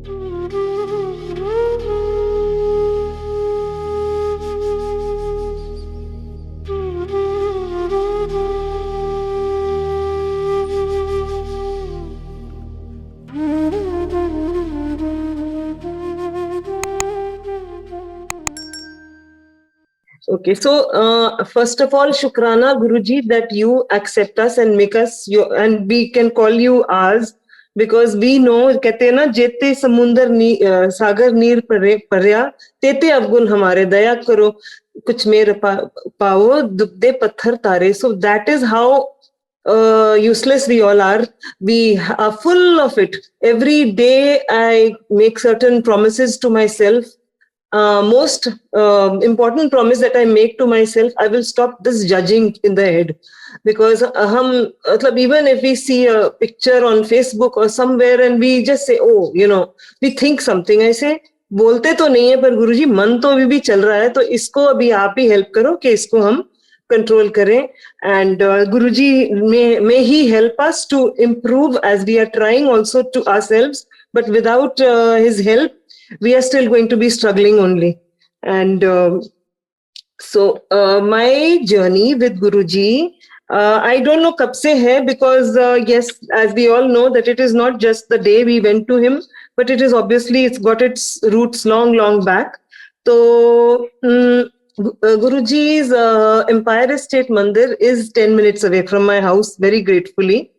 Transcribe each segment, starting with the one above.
Okay, so first of all, Shukrana Guruji that you accept us and make us your, and we can call you ours because we know कहते हैं ना जेते समुंदर सागर नीर पर्या तेते अवगुण हमारे दया करो कुछ मेर पाओ दुबदे पत्थर तारे. So that is how useless we all are. We are full of it. Every day I make certain promises to myself. Most important promise that I make to myself, I will stop this judging in the head. Because even if we see a picture on Facebook or somewhere and we just say, oh, we think something, I say, बोलते तो नहीं है पर गुरुजी मन तो अभी भी चल रहा है तो इसको अभी आप ही हेल्प करो कि इसको हम कंट्रोल करें. And Guruji may he help us to improve as we are trying also to ourselves, but without his help we are still going to be struggling only. And so my journey with Guruji, I don't know kab se hai because yes, as we all know that it is not just the day we went to him, but it is obviously it's got its roots long back. So Guruji's Empire Estate Mandir is 10 minutes away from my house, very gratefully.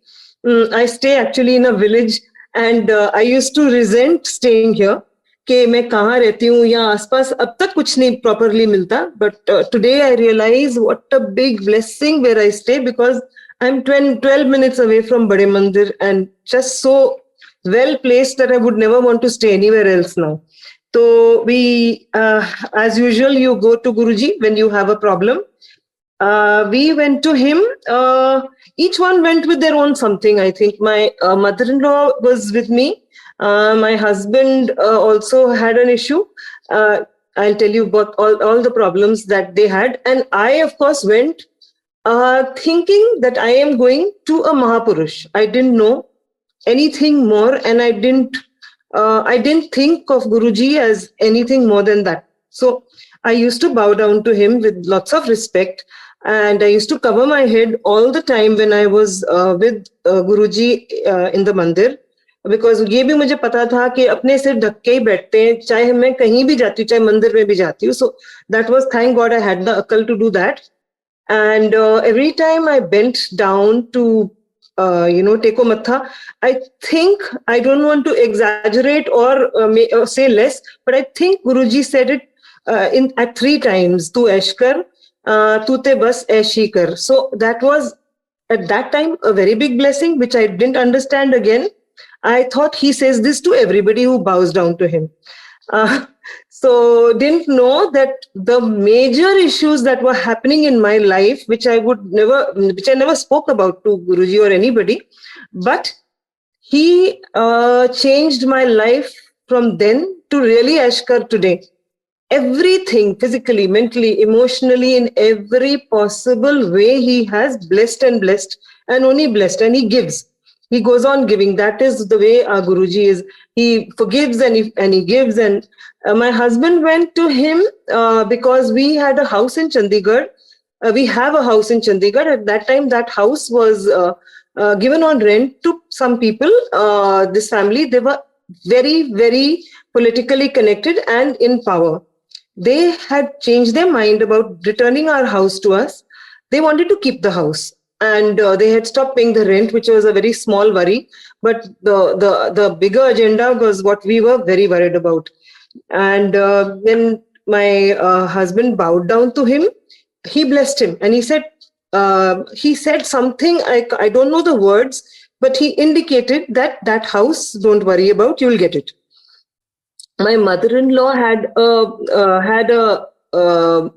I stay actually in a village and I used to resent staying here. कि मैं कहाँ रहती हूँ यहाँ आसपास अब तक कुछ नहीं properly मिलता, but today I realize what a big blessing where I stay because I'm 12 minutes away from Bade Mandir and just so well placed that I would never want to stay anywhere else now. So we, as usual, you go to Guruji when you have a problem. We went to him. Each one went with their own something. I think my mother-in-law was with me. My husband also had an issue. I'll tell you about all the problems that they had. And I, of course, went thinking that I am going to a Mahapurush. I didn't know anything more and I didn't think of Guruji as anything more than that. So I used to bow down to him with lots of respect. And I used to cover my head all the time when I was with Guruji in the Mandir. Because ये भी मुझे पता था कि अपने सिर ढक के ही बैठते हैं चाहे मैं कहीं भी जाती हूँ चाहे मंदिर में भी जाती हूँ. So that was, thank God I had the akal to do that. And every time I bent down to teko matha, I think, I don't want to exaggerate or say less, but I think Guruji said it at 3 times, tu ऐश कर, tu te bas ऐश ही कर. So that was at that time a very big blessing which I didn't understand again. I thought he says this to everybody who bows down to him. So didn't know that the major issues that were happening in my life, which I never spoke about to Guruji or anybody, but he changed my life from then to really Ashkar today. Everything, physically, mentally, emotionally, in every possible way, he has blessed and only blessed, and he gives. He goes on giving. That is the way our Guruji is. He forgives and he gives. And my husband went to him because we had a house in Chandigarh. We have a house in Chandigarh. At that time, that house was given on rent to some people. This family, they were very, very politically connected and in power. They had changed their mind about returning our house to us. They wanted to keep the house. And they had stopped paying the rent, which was a very small worry. But the bigger agenda was what we were very worried about. And when my husband bowed down to him, he blessed him. And he said something, I don't know the words, but he indicated that house, don't worry about, you'll get it. My mother-in-law had a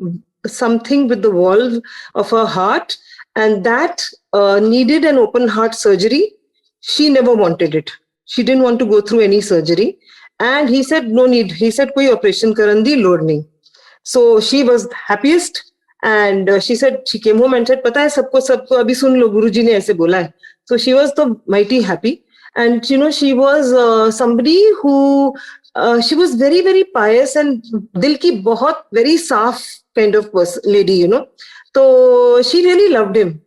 something with the valve of her heart, and that needed an open heart surgery. She never wanted it. She didn't want to go through any surgery. And he said, no need. He said, koi operation karan di lod nahi. So she was happiest. And she said, she came home and said, pata hai sabko abhi sun lo, Guruji ne aise bola hai. So she was so mighty happy. And she was somebody who she was very very pious and dil ki bahut very saaf kind of lady, so she really loved him,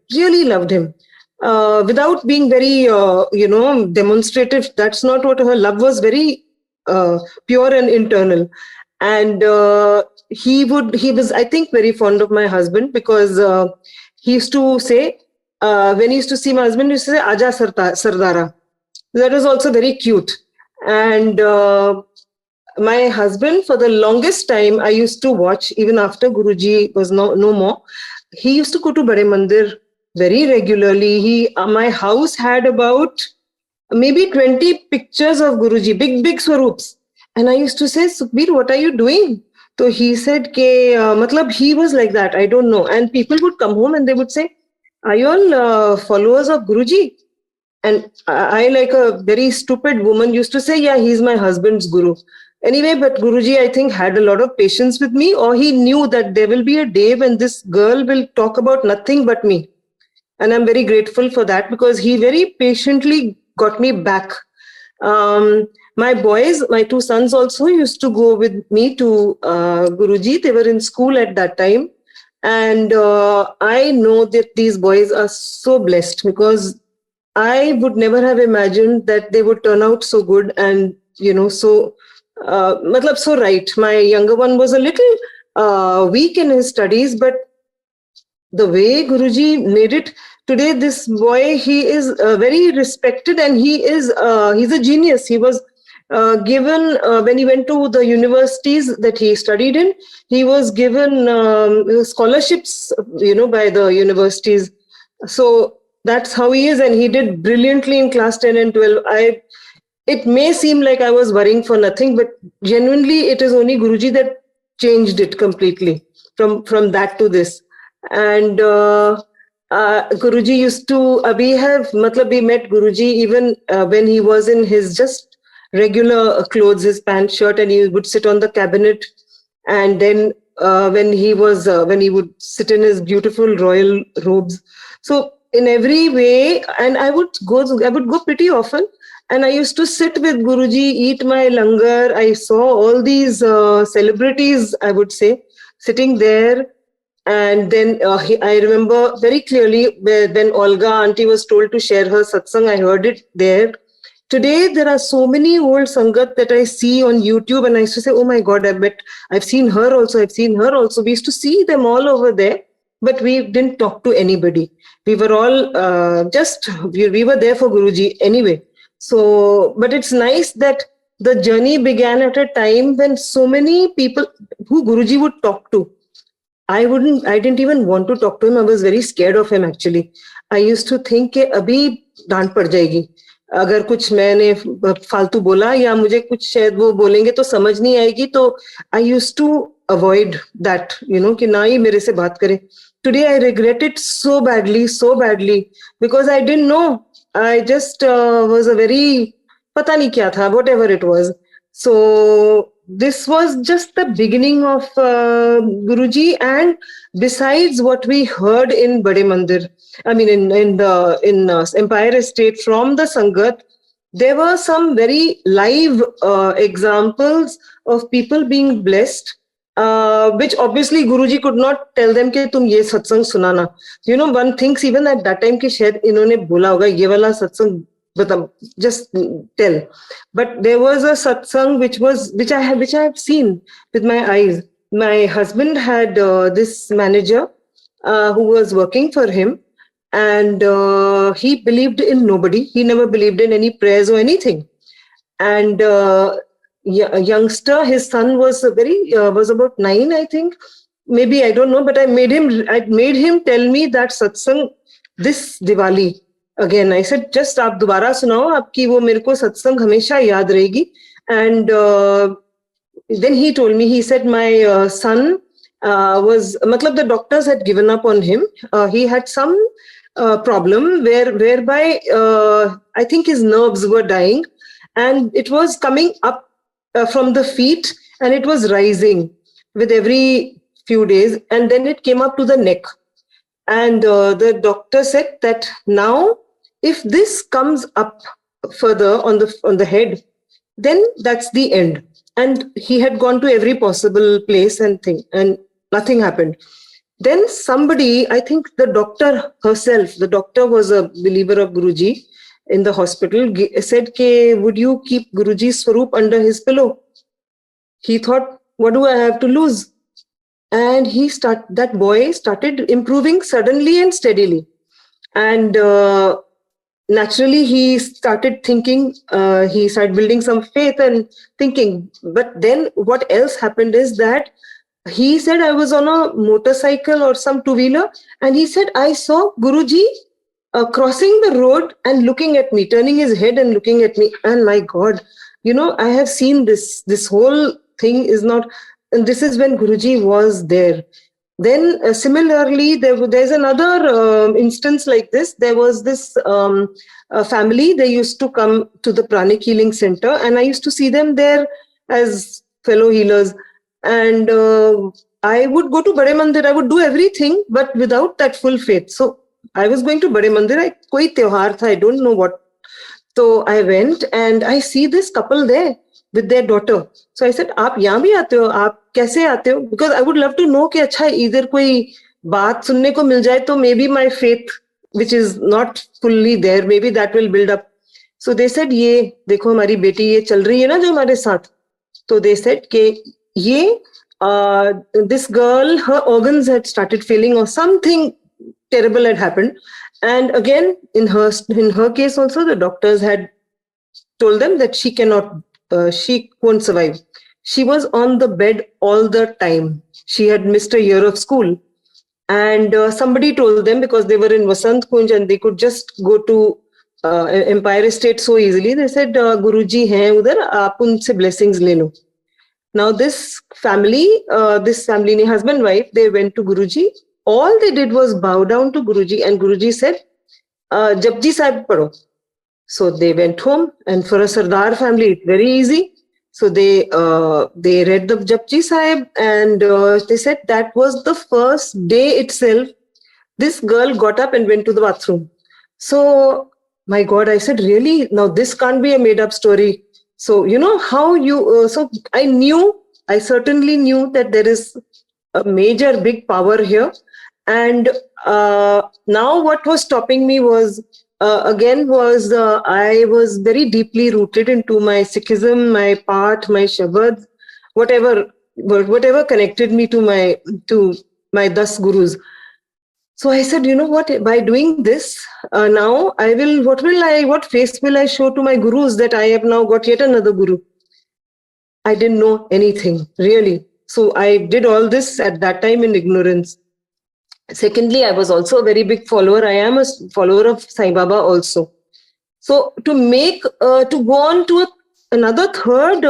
without being very demonstrative. That's not what her love was, very pure and internal. And he was, I think, very fond of my husband, because he used to say, when he used to see my husband, he used to say, Aja Sardara. That was also very cute. And my husband, for the longest time, I used to watch, even after Guruji was no more, he used to go to Bade Mandir very regularly. My house had about maybe 20 pictures of Guruji, big swarups. And I used to say, Sukhbir, what are you doing? So he said, matlab, he was like that. I don't know. And people would come home and they would say, are you all followers of Guruji? And I, like a very stupid woman, used to say, yeah, he's my husband's guru. Anyway, but Guruji, I think, had a lot of patience with me, or he knew that there will be a day when this girl will talk about nothing but me. And I'm very grateful for that, because he very patiently got me back. My boys, my two sons also used to go with me to Guruji. They were in school at that time. And I know that these boys are so blessed, because I would never have imagined that they would turn out so good and, so, matlab, so right. My younger one was a little weak in his studies, but the way Guruji made it, today this boy, he is very respected, and he's a genius. He was given, when he went to the universities that he studied in, he was given scholarships, by the universities. So that's how he is, and he did brilliantly in class 10 and 12. It may seem like I was worrying for nothing, but genuinely it is only Guruji that changed it completely from that to this. And Guruji used to, we met Guruji even when he was in his just regular clothes, his pants, shirt, and he would sit on the cabinet. And then when he would sit in his beautiful royal robes. So in every way, and I would go pretty often. And I used to sit with Guruji, eat my langar. I saw all these celebrities, I would say, sitting there. And then I remember very clearly when Olga auntie was told to share her satsang, I heard it there. Today, there are so many old Sangat that I see on YouTube, and I used to say, oh my God, I bet I've seen her also. We used to see them all over there, but we didn't talk to anybody. We were all we were there for Guruji anyway. So, but it's nice that the journey began at a time when so many people who Guruji would talk to, I didn't even want to talk to him. I was very scared of him actually. I used to think कि अभी डांट पड़ जाएगी अगर कुछ मैंने फालतू बोला या मुझे कुछ शायद वो बोलेंगे तो समझ नहीं आएगी, तो I used to avoid that, कि ना ही मेरे से बात करे. Today I regret it so badly because I didn't know. I just was a very पता नहीं क्या था, whatever it was. So this was just the beginning of Guruji, and besides what we heard in Bade Mandir, I mean in Empire Estate from the Sangat, there were some very live examples of people being blessed, which obviously Guruji could not tell them कि तुम ये सत्संग सुनाना. One thinks even at that time कि शायद इन्होंने बोला होगा ये वाला सत्संग just tell. But there was a satsang which I have seen with my eyes. My husband had this manager who was working for him, and he believed in nobody. He never believed in any prayers or anything. And a youngster, his son was was about 9, I think. Maybe, I don't know, but I made him tell me that satsang this Diwali. Again, I said, just आप दोबारा सुनाओ, आपकी वो मेरे को सत्संग हमेशा याद रहेगी. And then he told me, he said, my son was, matlab, the doctors had given up on him. He had some problem whereby I think his nerves were dying, and it was coming up from the feet, and it was rising with every few days, and then it came up to the neck. And the doctor said that now, if this comes up further on the head, then that's the end. And he had gone to every possible place and thing, and nothing happened. Then somebody, I think the doctor herself, the doctor was a believer of Guruji in the hospital, said, would you keep Guruji's Swaroop under his pillow? He thought, what do I have to lose? And that boy started improving suddenly and steadily. And naturally, he started thinking, he started building some faith and thinking. But then what else happened is that he said, I was on a motorcycle or some two-wheeler, and he said, I saw Guruji crossing the road and looking at me, turning his head and looking at me. And my God, I have seen this whole thing is not, and this is when Guruji was there. Then similarly, there's another instance like this. There was this family, they used to come to the Pranic Healing Center, and I used to see them there as fellow healers. And I would go to Bade Mandir, I would do everything, but without that full faith. So I was going to Bade Mandir, koi tyohar tha, I don't know what. So I went and I see this couple there with their daughter. So I said, aap yahan bhi aate ho? Aap kaise aate ho? Because I would love to know कि अच्छा इधर कोई बात सुनने को मिल जाए तो maybe my faith, which is not fully there, maybe that will build up. So they said, ये देखो हमारी बेटी ये चल रही है ना जो हमारे साथ. So they said कि ये this girl, her organs had started failing or something terrible had happened. And again, in her case also, the doctors had told them that she won't survive. She was on the bed all the time. She had missed a year of school. And somebody told them, because they were in Vasant Kunj and they could just go to Empire Estate so easily, they said, Guruji hai udhar, aap unse blessings le lo. Now this family, husband, wife, they went to Guruji. All they did was bow down to Guruji, and Guruji said, Japji Sahib padho. So they went home, and for a Sardar family, it's very easy. So they read the Japji Sahib, and they said that was the first day itself. This girl got up and went to the bathroom. So, my God, I said, really? Now this can't be a made-up story. So, how you... so I certainly knew that there is a major, big power here. And now what was stopping me was... I was very deeply rooted into my Sikhism, my Path, my Shabad, whatever connected me to my 10 Gurus. So I said, you know what, by doing this, now what face will I show to my Gurus that I have now got yet another Guru? I didn't know anything, really. So I did all this at that time in ignorance. Secondly, I was also a very big follower. I am a follower of Sai Baba also. So to go on to another third,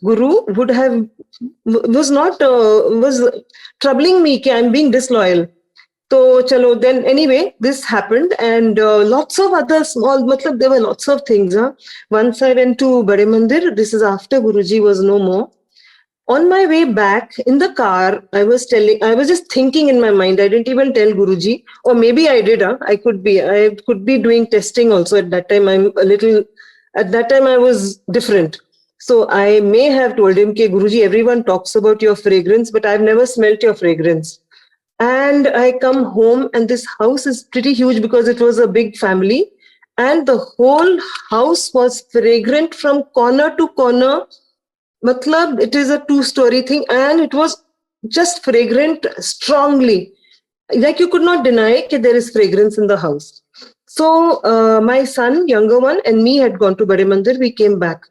Guru was troubling me. I'm being disloyal. So chalo, then anyway, this happened, and lots of other there were lots of things. Once I went to Bade Mandir. This is after Guruji was no more. On my way back in the car, I was just thinking in my mind. I didn't even tell Guruji, or maybe I did. I could be doing testing also at that time. At that time I was different. So I may have told him, Guruji, everyone talks about your fragrance, but I've never smelt your fragrance. And I come home, and this house is pretty huge because it was a big family. And the whole house was fragrant from corner to corner. Matlab, it is a 2-story thing, and it was just fragrant strongly. Like you could not deny that there is fragrance in the house. So my son, younger one, and me had gone to Bade Mandir. We came back,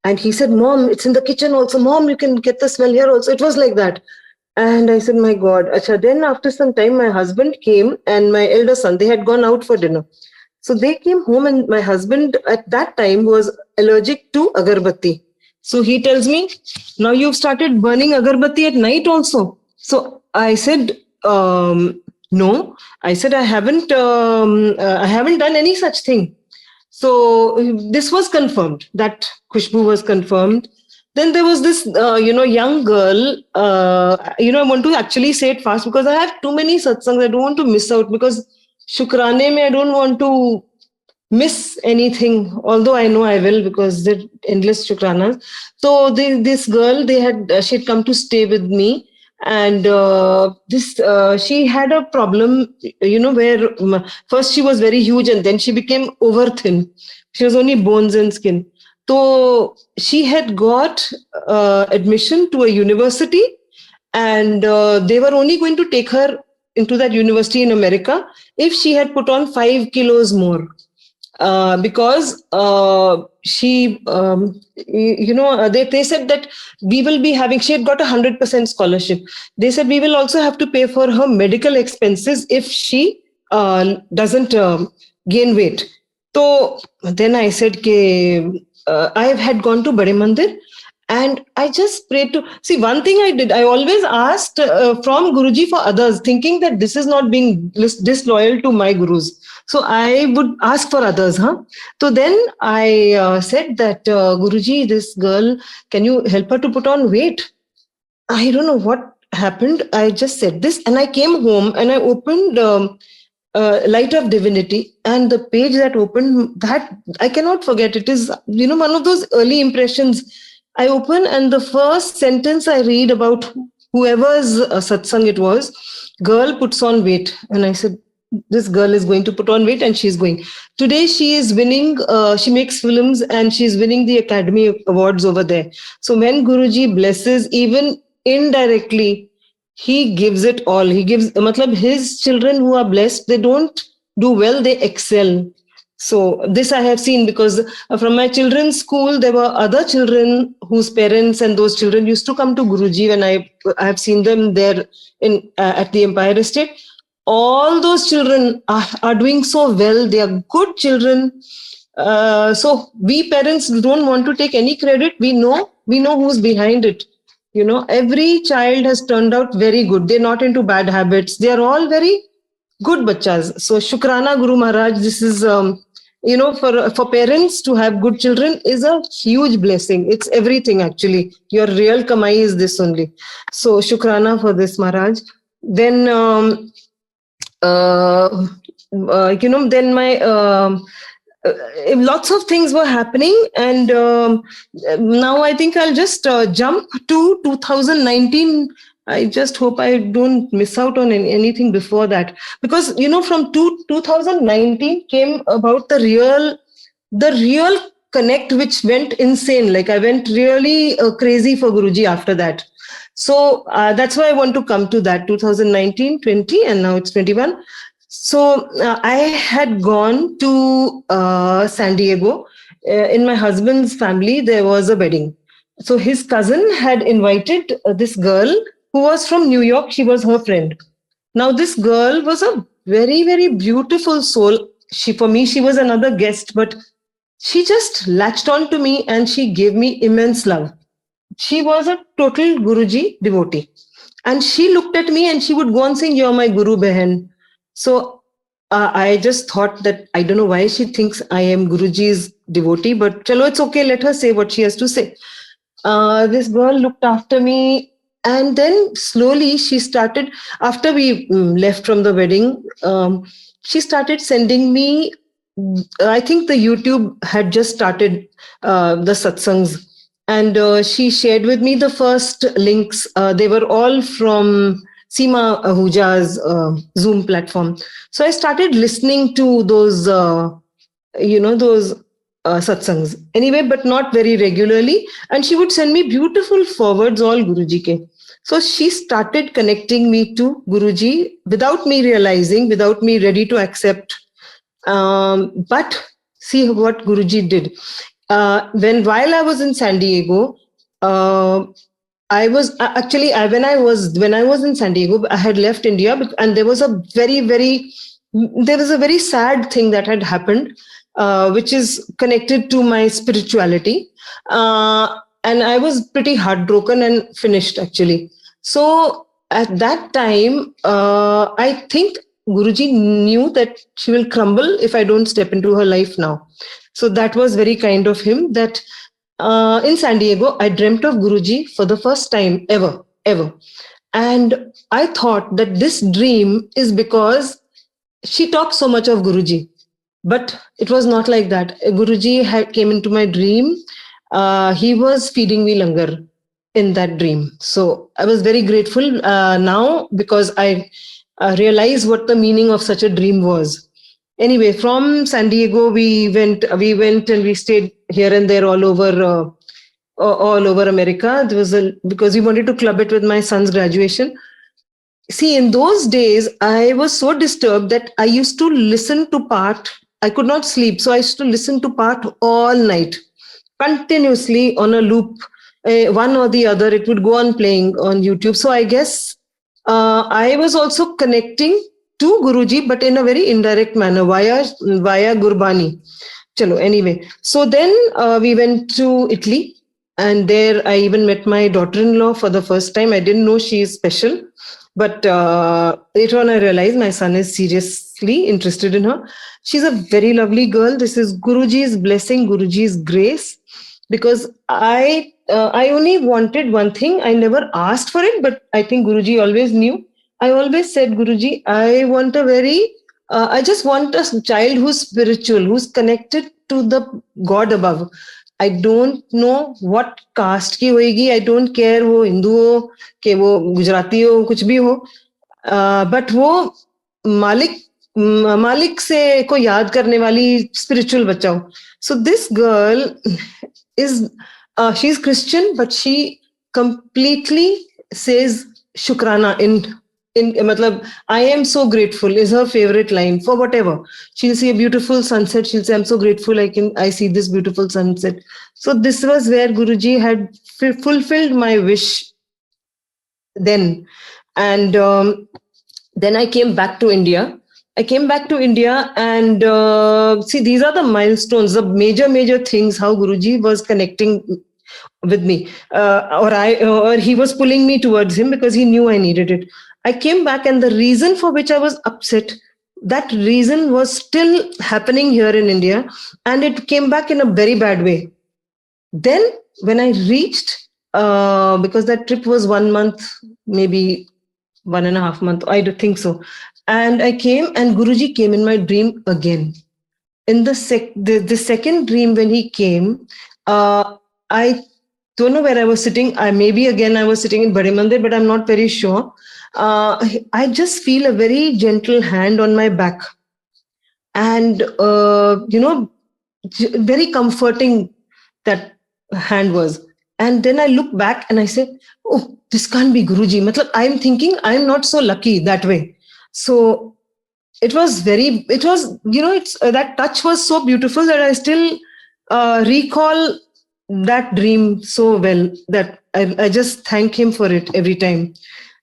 and he said, Mom, it's in the kitchen also. Mom, you can get the smell here also. It was like that. And I said, my God. Achha. Then after some time, my husband came, and my elder son, they had gone out for dinner. So they came home, and my husband at that time was allergic to agarbatti. So he tells me, now you've started burning agarbatti at night also. So I said, no. I said, I haven't done any such thing. So this was confirmed. That Khushbu was confirmed. Then there was this, young girl. I want to actually say it fast because I have too many satsangs. I don't want to miss out because Shukrane mein I don't want to miss anything, although I know I will because they're endless shukranas. So this girl, she had come to stay with me, and this she had a problem, where first she was very huge and then she became over thin. She was only bones and skin. So she had got admission to a university, and they were only going to take her into that university in America if she had put on 5 kilos more. Because they said that we will be having, she had got 100% scholarship. They said we will also have to pay for her medical expenses if she doesn't gain weight. So then I said, I had gone to Bade Mandir, and I just prayed to see. One thing I did, I always asked from Guruji for others, thinking that this is not being disloyal to my gurus. So I would ask for others. So then I said that, Guruji, this girl, can you help her to put on weight? I don't know what happened. I just said this, and I came home and I opened Light of Divinity, and the page that opened, that I cannot forget. It is, one of those early impressions. I open, and the first sentence I read about whoever's satsang it was, girl puts on weight. And I said, this girl is going to put on weight, and she's going. Today she is winning, she makes films and she's winning the Academy Awards over there. So when Guruji blesses, even indirectly, he gives it all. He gives, matlab, his children who are blessed, they don't do well, they excel. So this I have seen, because from my children's school, there were other children whose parents and those children used to come to Guruji when I have seen them there in at the Empire Estate. All those children are doing so well. They are good children. So we parents don't want to take any credit. We know who's behind it. Every child has turned out very good. They're not into bad habits. They are all very good bachas. So Shukrana Guru Maharaj, this is, for parents to have good children is a huge blessing. It's everything actually. Your real kamai is this only. So Shukrana for this, Maharaj. Then, then my... lots of things were happening, and now I think I'll just jump to 2019. I just hope I don't miss out on anything before that, because from 2019 came about the real connect, which went insane. Like, I went really crazy for Guruji after that. So that's why I want to come to that. 2019, 20, and now it's 21. So I had gone to San Diego. In my husband's family, there was a wedding. So his cousin had invited this girl who was from New York. She was her friend. Now, this girl was a very, very beautiful soul. For me, she was another guest, but she just latched on to me and she gave me immense love. She was a total Guruji devotee. And she looked at me and she would go on saying, "You're my Guru Behan." So I just thought that, I don't know why she thinks I am Guruji's devotee, but chalo, it's okay. Let her say what she has to say. This girl looked after me, and then slowly she started, after we left from the wedding, she started sending me, I think the YouTube had just started the satsangs, and she shared with me the first links. They were all from Seema Ahuja's Zoom platform. So I started listening to those, satsangs anyway, but not very regularly. And she would send me beautiful forwards, all Guruji ke. So she started connecting me to Guruji without me realizing, without me ready to accept. But see what Guruji did. While I was in San Diego, I was actually, when I was in San Diego, I had left India, and there was a very sad thing that had happened, which is connected to my spirituality, and I was pretty heartbroken and finished actually. So at that time, I think Guruji knew that she will crumble if I don't step into her life now. So that was very kind of him, that in San Diego, I dreamt of Guruji for the first time ever. And I thought that this dream is because she talks so much of Guruji. But it was not like that. Guruji had came into my dream. He was feeding me langar in that dream. So I was very grateful now, because I realized what the meaning of such a dream was. Anyway, from San Diego, we went and we stayed here and there all over America. There was because we wanted to club it with my son's graduation. See, in those days, I was so disturbed that I used to listen to part. I could not sleep, so I used to listen to part all night, continuously on a loop, one or the other. It would go on playing on YouTube. So I guess I was also connecting to Guruji, but in a very indirect manner via Gurbani. Chalo, anyway, so then we went to Italy, and there I even met my daughter-in-law for the first time. I didn't know she is special, but later on I realized my son is seriously interested in her. She's a very lovely girl. This is Guruji's blessing, Guruji's grace, because I only wanted one thing. I never asked for it, but I think Guruji always knew. I always said, Guruji, I just want a child who's spiritual, who's connected to the God above. I don't know what caste की होएगी. I don't care वो हिंदू हो कि वो गुजराती हो, कुछ भी हो. But वो मालिक मालिक से को याद करने वाली spiritual बच्चा हो. So this girl is she's Christian, but she completely says Shukrana in matlab, I am so grateful is her favorite line for whatever. She'll see a beautiful sunset. She'll say, I'm so grateful I see this beautiful sunset. So this was where Guruji had fulfilled my wish then. And then I came back to India. And see, these are the milestones, the major things, how Guruji was connecting with me, or he was pulling me towards him because he knew I needed it. I came back, and the reason for which I was upset, that reason was still happening here in India, and it came back in a very bad way. Then when I reached, because that trip was 1 month, maybe 1.5 months, I don't think so. And I came, and Guruji came in my dream again. In the second dream when he came, I don't know where I was sitting. I was sitting in Bade Mandir, but I'm not very sure. I just feel a very gentle hand on my back, and very comforting that hand was. And then I look back and I said, oh, this can't be Guruji. Matlab, I'm thinking I'm not so lucky that way. So it was that touch was so beautiful that I still recall that dream so well that I just thank him for it every time.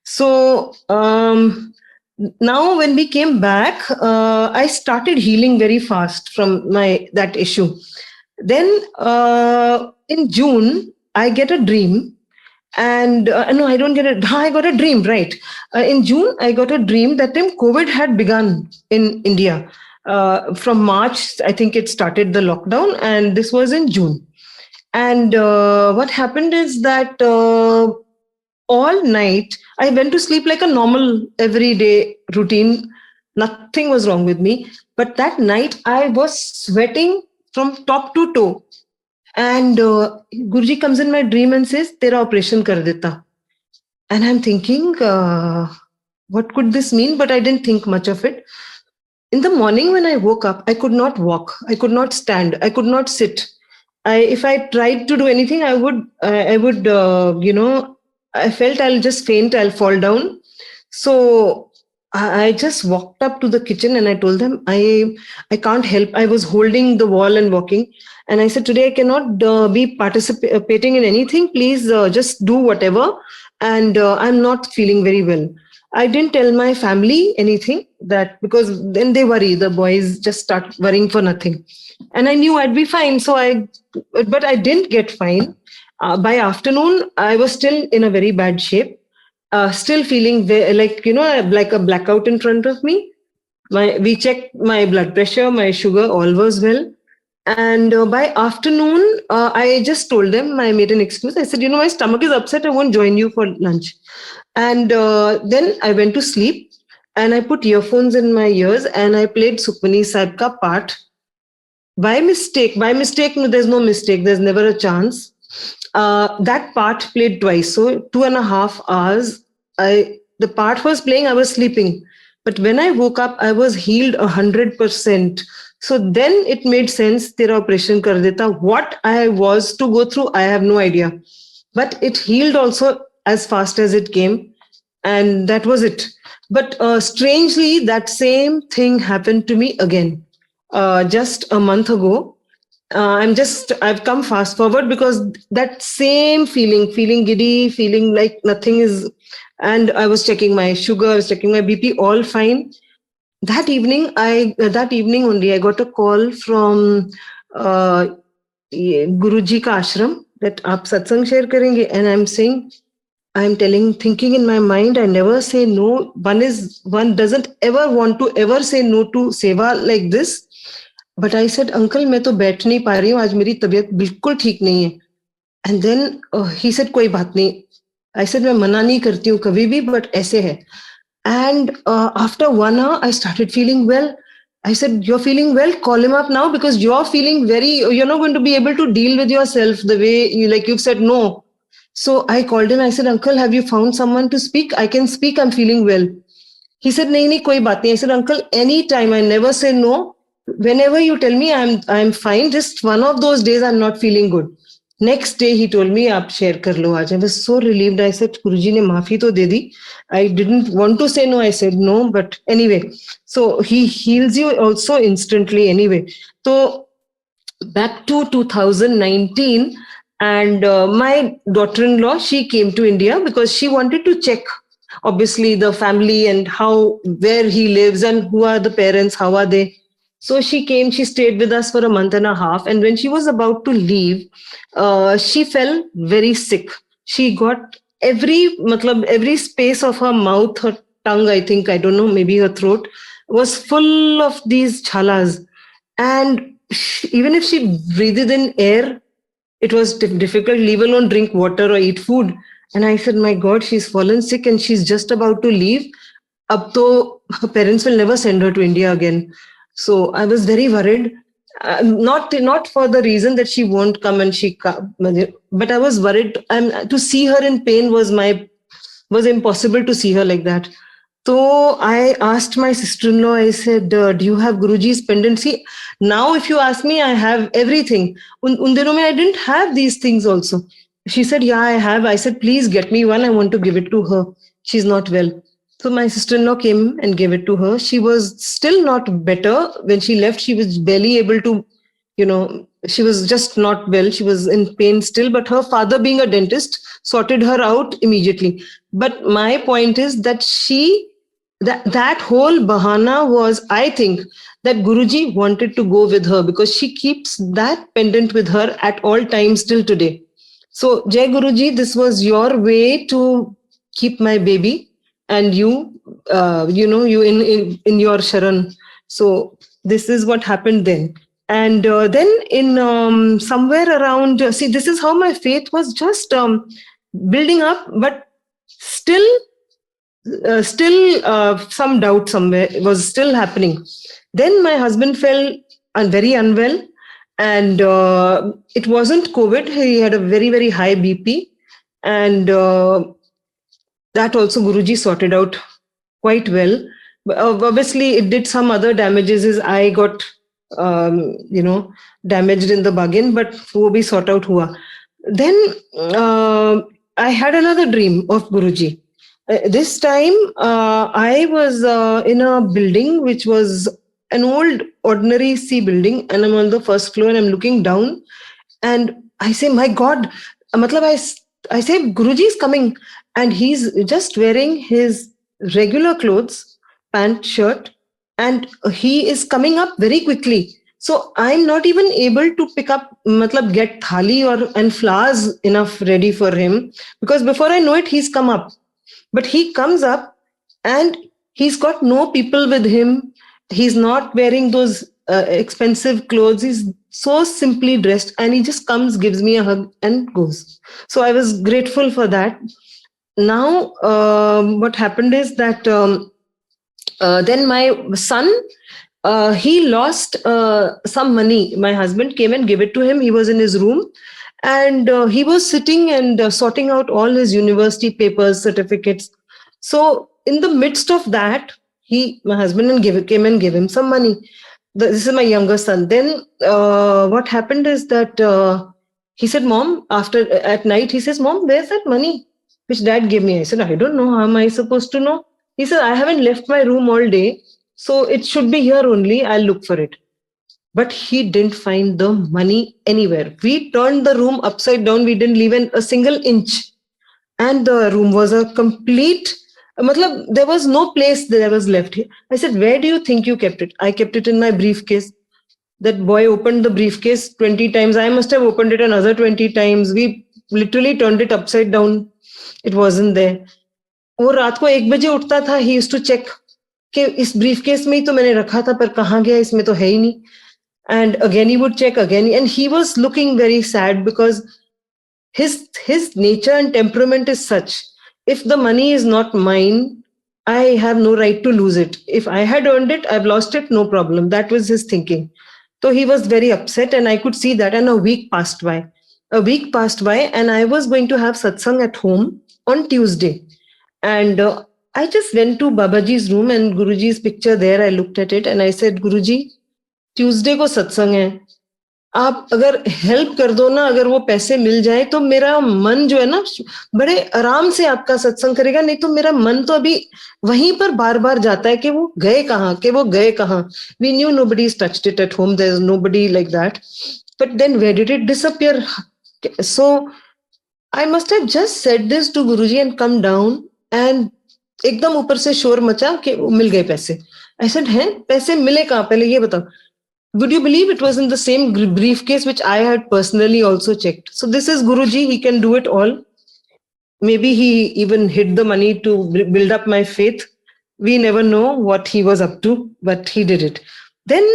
So now when we came back, I started healing very fast from that issue. Then in June, I get a dream. And no, I don't get it. I got a dream, right? In June, I got a dream. That time COVID had begun in India. From March, I think it started the lockdown, and this was in June. And what happened is that all night, I went to sleep like a normal everyday routine. Nothing was wrong with me. But that night, I was sweating from top to toe. And Guruji comes in my dream and says, Tera operation kar deta. And I'm thinking, what could this mean? But I didn't think much of it. In the morning when I woke up, I could not walk. I could not stand. I could not sit. If I tried to do anything, I felt I'll just faint. I'll fall down. So I just walked up to the kitchen and I told them, I can't help. I was holding the wall and walking. And I said, today I cannot be participating in anything. Please just do whatever. And I'm not feeling very well. I didn't tell my family anything, that because then they worry. The boys just start worrying for nothing. And I knew I'd be fine. But I didn't get fine. By afternoon, I was still in a very bad shape. Still feeling like a blackout in front of me. We checked my blood pressure, my sugar, all was well. And by afternoon, I just told them, I made an excuse. I said, my stomach is upset. I won't join you for lunch. And then I went to sleep. and I put earphones in my ears and I played Sukhmani Sahib ka part by mistake. By mistake, no, there's no mistake. There's never a chance. That part played twice. So 2.5 hours. The part was playing. I was sleeping, but when I woke up, I was healed 100%. So then it made sense. Tera operation kar deta. What I was to go through, I have no idea. But it healed also as fast as it came, and that was it. But strangely, that same thing happened to me again just a month ago. I've come fast forward because that same feeling giddy, feeling like nothing is, and I was checking my sugar, I was checking my BP, all fine. That evening only, I got a call from Guruji ka ashram that aap satsang share karenge, and I'm saying, thinking in my mind, I never say no. One doesn't ever want to ever say no to seva like this. But I said, Uncle, मैं तो बैठ नहीं पा रही हूँ, आज मेरी तबीयत बिल्कुल ठीक नहीं है. And then he said, कोई बात नहीं. I said, मैं मना नहीं करती हूँ कभी भी, but ऐसे है. And after 1 hour, I started feeling well. I said, you're feeling well? Call him up now because you're not going to be able to deal with yourself the way you've said no. So I called him. I said, Uncle, have you found someone to speak? I can speak. I'm feeling well. He said, nahi, koi baat nahi. I said, Uncle, anytime, I never say no. Whenever you tell me I'm fine, just one of those days I'm not feeling good. Next day he told me, "Aap share kar lo aaj." I was so relieved. I said, "Guruji ne maafi to de di." I didn't want to say no. I said no, but anyway. So he heals you also instantly anyway. So back to 2019, and my daughter-in-law, she came to India because she wanted to check, obviously, the family and where he lives and who are the parents, how are they. So she came, she stayed with us for a month and a half. And when she was about to leave, she fell very sick. She got every space of her mouth, her tongue, I think, I don't know, maybe her throat, was full of these chalas. And even if she breathed in air, it was difficult, leave alone drink water or eat food. And I said, my God, she's fallen sick and she's just about to leave. Ab to her parents will never send her to India again. So I was very worried. Not for the reason that she won't come but I was worried. To see her in pain was impossible to see her like that. So I asked my sister-in-law, I said, do you have Guruji's pendant? See, now if you ask me, I have everything. Un dinon mein I didn't have these things also. She said, yeah, I have. I said, please get me one. I want to give it to her. She's not well. So my sister-in-law came and gave it to her. She was still not better. When she left, she was barely able to, she was just not well. She was in pain still, but her father, being a dentist, sorted her out immediately. But my point is that that whole bahana was, I think, that Guruji wanted to go with her because she keeps that pendant with her at all times till today. So, Jai Guruji, this was your way to keep my baby and you in your Sharan. So this is what happened then. And then in somewhere around, see, this is how my faith was just building up, but still some doubt somewhere was still happening. Then my husband fell very unwell, and it wasn't COVID. He had a very, very high BP, and that also Guruji sorted out quite well. Obviously, it did some other damages. His eye got, damaged in the bargain, but wo bhi sort out hua. Then I had another dream of Guruji. This time, I was in a building which was an old ordinary C building, and I'm on the first floor and I'm looking down, and I say, my God, I say, Guruji is coming, and he's just wearing his regular clothes, pant, shirt, and he is coming up very quickly. So I'm not even able to pick up, get thali and flowers enough ready for him, because before I know it, he's come up. But he comes up and he's got no people with him. He's not wearing those expensive clothes. He's so simply dressed, and he just comes, gives me a hug and goes. So I was grateful for that. Now, what happened is that Then my son, he lost some money. My husband came and gave it to him. He was in his room, and he was sitting and sorting out all his university papers, certificates. So in the midst of that, my husband came and gave him some money. This is my younger son. Then what happened is that he said, "Mom," at night, he says, "Mom, where's that money which Dad gave me?" I said, "I don't know. How am I supposed to know?" He said, "I haven't left my room all day, so it should be here only. I'll look for it." But he didn't find the money anywhere. We turned the room upside down. We didn't leave a single inch. And the room was a complete, there was no place that was left. I said, "Where do you think you kept it?" "I kept it in my briefcase." That boy opened the briefcase 20 times. I must have opened it another 20 times. We literally turned it upside down. It wasn't there. वो रात को 1 बजे उठता था. He used to check कि इस briefcase में ही तो मैंने रखा था, पर कहाँ गया, इसमें तो है ही नहीं. And again he would check again, and he was looking very sad because his nature and temperament is such. If the money is not mine, I have no right to lose it. If I had earned it, I've lost it, no problem. That was his thinking. So he was very upset, and I could see that. And a week passed by. And I was going to have satsang at home on Tuesday. And I just went to Babaji's room, and Guruji's picture there, I looked at it and I said, "Guruji, Tuesday को सत्संग है, आप अगर help कर दो ना, अगर वो पैसे मिल जाए तो मेरा मन जो है ना बड़े आराम से आपका सत्संग करेगा, नहीं तो मेरा मन तो अभी वहीं पर बार बार जाता है कि वो गए कहाँ. We knew nobody's touched it at home. There's nobody like that. But then where did it disappear?" So I must have just said this to Guruji and come down, and एकदम ऊपर से शोर मचा कि मिल गए पैसे. I said, "हैं, पैसे मिले कहाँ, पहले ये बताओ." Would you believe it was in the same briefcase which I had personally also checked? So this is Guruji. He can do it all. Maybe he even hid the money to build up my faith. We never know what he was up to, but he did it. Then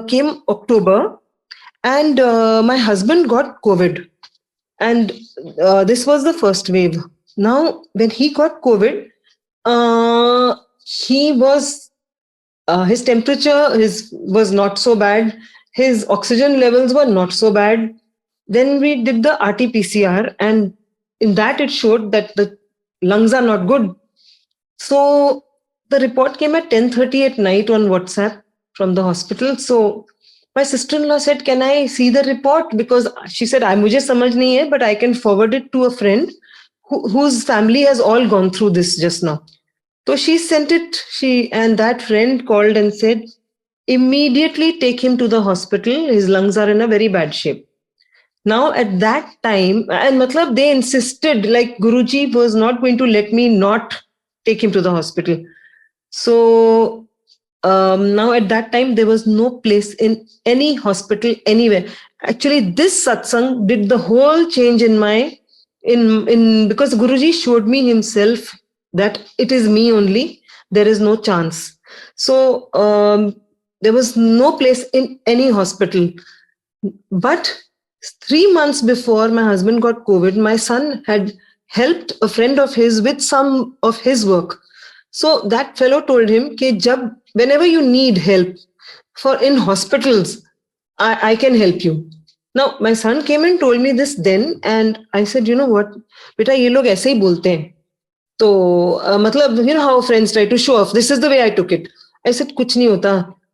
came October, and my husband got COVID. And this was the first wave. Now, when he got COVID, he was his temperature was not so bad. His oxygen levels were not so bad. Then we did the RT-PCR, and in that it showed that the lungs are not good. So the report came at 10:30 at night on WhatsApp from the hospital. So my sister-in-law said, "Can I see the report?" Because she said, "मुझे समझ नहीं है, but I can forward it to a friend whose family has all gone through this just now." So she sent it, and that friend called and said, "Immediately take him to the hospital. His lungs are in a very bad shape." Now at that time, and they insisted, like Guruji was not going to let me not take him to the hospital. So now at that time, there was no place in any hospital anywhere. Actually, this satsang did the whole change in because Guruji showed me himself that it is me only, there is no chance. So there was no place in any hospital. But 3 months before my husband got COVID, my son had helped a friend of his with some of his work. So that fellow told him, whenever you need help in hospitals, I can help you. Now, my son came and told me this then, and I said, "You know what, beta, ye log aise hi bolte hain." So, you know how friends try to show off. This is the way I took it. I said, "Kuch nahi hota."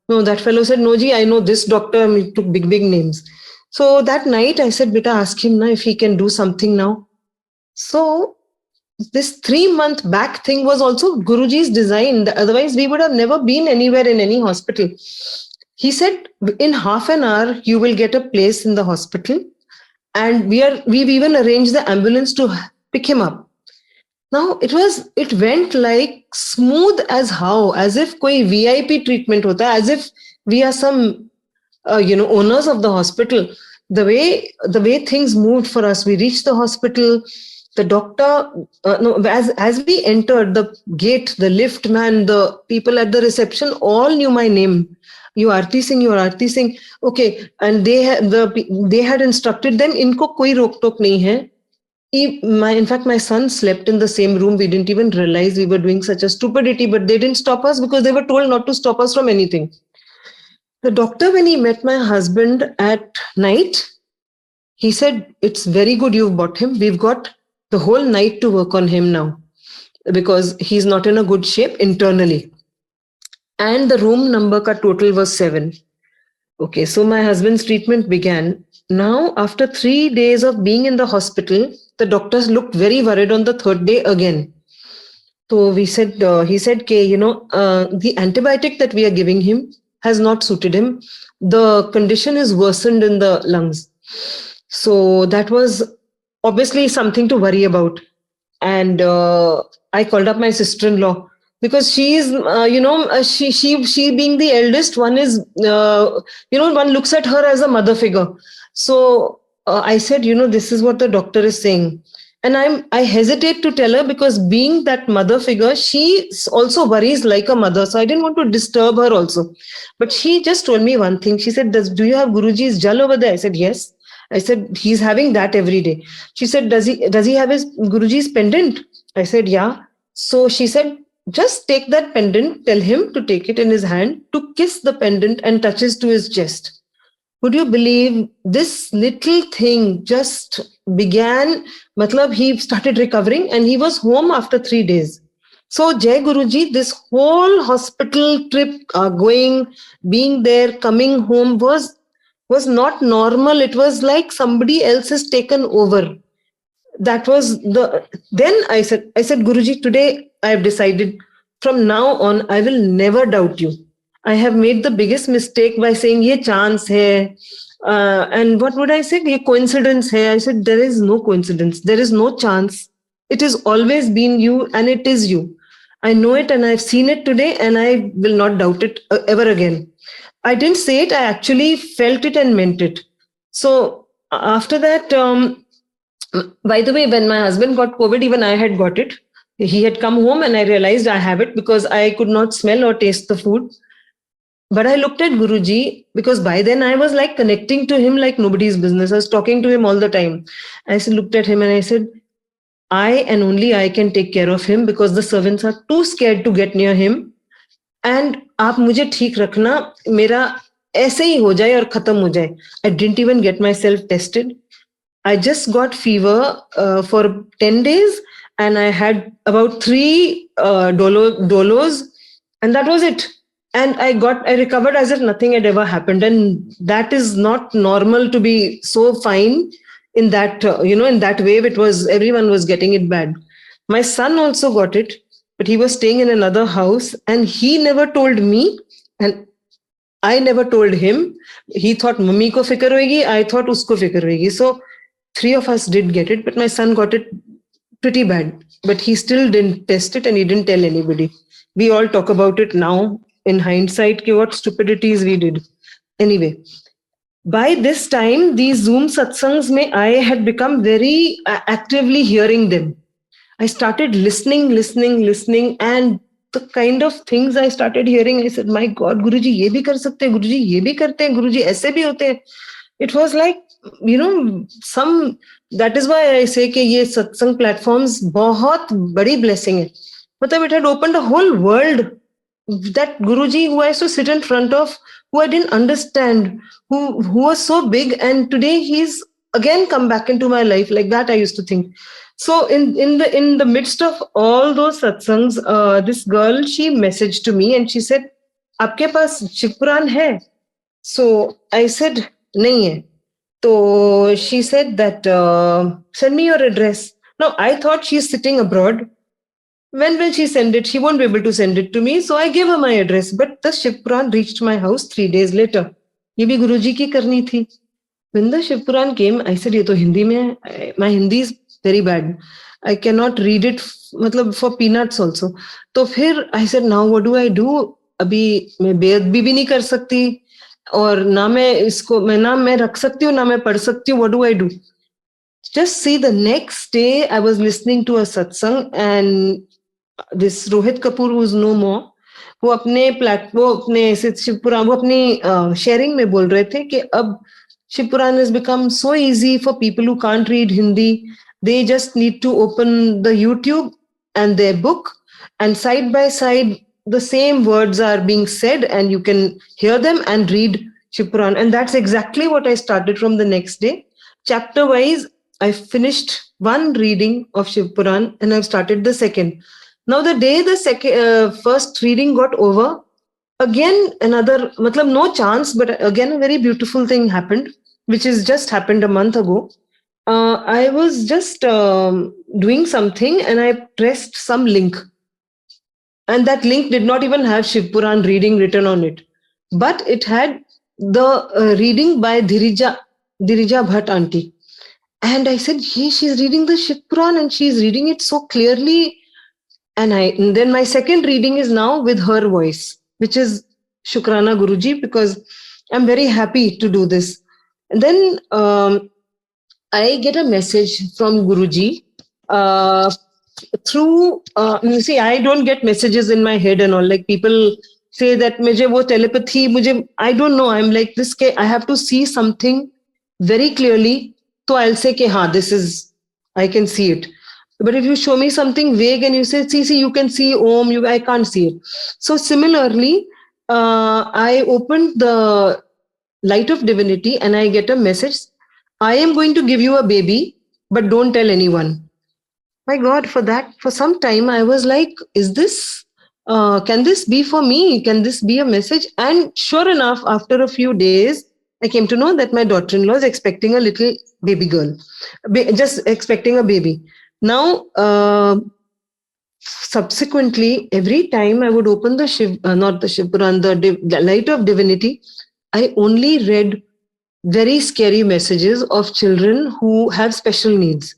No, that fellow said, "No ji, I know this doctor." He took big names. So that night I said, "Beta, ask him now if he can do something now." So this 3-month back thing was also Guruji's design. Otherwise, we would have never been anywhere in any hospital. He said, "In half an hour, you will get a place in the hospital. And we've even arranged the ambulance to pick him up." Now it went like smooth as if koi VIP treatment hota, as if we are some owners of the hospital. The way things moved for us, we reached the hospital. The doctor, as we entered the gate, the lift man, the people at the reception all knew my name. "You Aarti Singh, you Aarti Singh." Okay, and they had instructed them, "Inko koi rok tok nahi hai. In fact, my son slept in the same room. We didn't even realize we were doing such a stupidity, but they didn't stop us because they were told not to stop us from anything. The doctor, when he met my husband at night, he said, "It's very good you've bought him. We've got the whole night to work on him now because he's not in a good shape internally." And the room number ka total was 7. Okay, so my husband's treatment began. Now, after 3 days of being in the hospital, the doctors looked very worried on the third day again. So he said, the antibiotic that we are giving him has not suited him. The condition is worsened in the lungs. So that was obviously something to worry about. And I called up my sister-in-law because she is, she being the eldest, one is, one looks at her as a mother figure. So I said, this is what the doctor is saying. And I hesitate to tell her because being that mother figure, she also worries like a mother. So I didn't want to disturb her also. But she just told me one thing. She said, do you have Guruji's jal over there? I said, yes. I said, he's having that every day. She said, does he have his Guruji's pendant? I said, yeah. So she said, just take that pendant, tell him to take it in his hand, to kiss the pendant and touches to his chest. Would you believe this little thing just began, he started recovering and he was home after 3 days. So Jai Guruji, this whole hospital trip, being there, coming home was not normal. It was like somebody else has taken over. That was then I said, Guruji, today I have decided from now on, I will never doubt you. I have made the biggest mistake by saying, ye chance hai. And what would I say? Ye coincidence hai. I said, there is no coincidence. There is no chance. It has always been you and it is you. I know it and I've seen it today and I will not doubt it ever again. I didn't say it. I actually felt it and meant it. So after that, by the way, when my husband got COVID, even I had got it. He had come home and I realized I have it because I could not smell or taste the food. But I looked at Guruji because by then I was like connecting to him like nobody's business. I was talking to him all the time. I looked at him and I said, I and only I can take care of him because the servants are too scared to get near him. And आप मुझे ठीक रखना, मेरा ऐसे ही हो जाए और खत्म हो जाए. I didn't even get myself tested. I just got fever for 10 days and I had about 3 dolos and that was it. And I recovered as if nothing had ever happened. And that is not normal to be so fine in that, in that wave. Everyone was getting it bad. My son also got it, but he was staying in another house and he never told me and I never told him. He thought mummy ko fikr hoegi, I thought usko fikr hoegi. So 3 of us did get it, but my son got it pretty bad. But he still didn't test it and he didn't tell anybody. We all talk about it now in hindsight, what stupidities we did. Anyway, by this time, these Zoom satsangs, I had become very actively hearing them. I started listening, and the kind of things I started hearing, I said, my God, Guruji, ye bhi kar sakte hain, Guruji, ye bhi karte hain, Guruji, aise bhi hote hain. It was like, that is why I say that ye satsang platforms bahut badi blessing hai. It had opened a whole world. That Guruji who I used to sit in front of, who I didn't understand, who was so big, and today he's again come back into my life. Like that I used to think. So in the midst of all those satsangs, this girl, she messaged to me and she said, "Aapke paas Shiv Puran hai?" So I said, "Nahi hai." So she said that, "Send me your address." Now I thought she's sitting abroad. When will she send it? She won't be able to send it to me. So I gave her my address. But the Shiv Puran reached my house 3 days later. Ye bhi Guruji ki karni thi. When the Shiv Puran came, I said, ye to Hindi mein hai. My Hindi is very bad. I cannot read it for peanuts also. So phir I said, now what do I do? Abhi main beadbi bhi nahi kar sakti. Aur na main rakh sakti hu, na main padh sakti hu. What do I do? Just see, the next day I was listening to a satsang and this Rohit Kapoor, who's no more, वो अपने शिव पुराण वो अपनी sharing में बोल रहे थे कि अब शिव पुराण has become so easy for people who can't read Hindi They just need to open the YouTube and their book, and side by side, the same words are being said, and you can hear them and read Shiv Puran. And that's exactly what I started from the next day. Chapter wise, I finished one reading of Shiv Puran and I've started the second. Now, the day the first reading got over, again another, matlab no chance, but again a very beautiful thing happened, which is just happened a month ago. I was just doing something and I pressed some link, and that link did not even have Shiv Puran reading written on it, but it had the reading by Dirija Bhatt aunty. And I said, hey, she's reading the Shiv Puran and she's reading it so clearly. And then my second reading is now with her voice, which is Shukrana Guruji, because I'm very happy to do this. And then I get a message from Guruji through, you see, I don't get messages in my head and all. Like people say that mujhe wo telepathy, I don't know. I'm like this, I have to see something very clearly. So I'll say, this is, I can see it. But if you show me something vague and you say, see, you can see Om, I can't see it. So similarly, I opened the light of divinity and I get a message. I am going to give you a baby, but don't tell anyone. My God, for some time, I was like, is this, can this be for me? Can this be a message? And sure enough, after a few days, I came to know that my daughter-in-law is expecting a little baby girl, just expecting a baby. Now, subsequently, every time I would open the not the Shiv Puran, the light of divinity, I only read very scary messages of children who have special needs.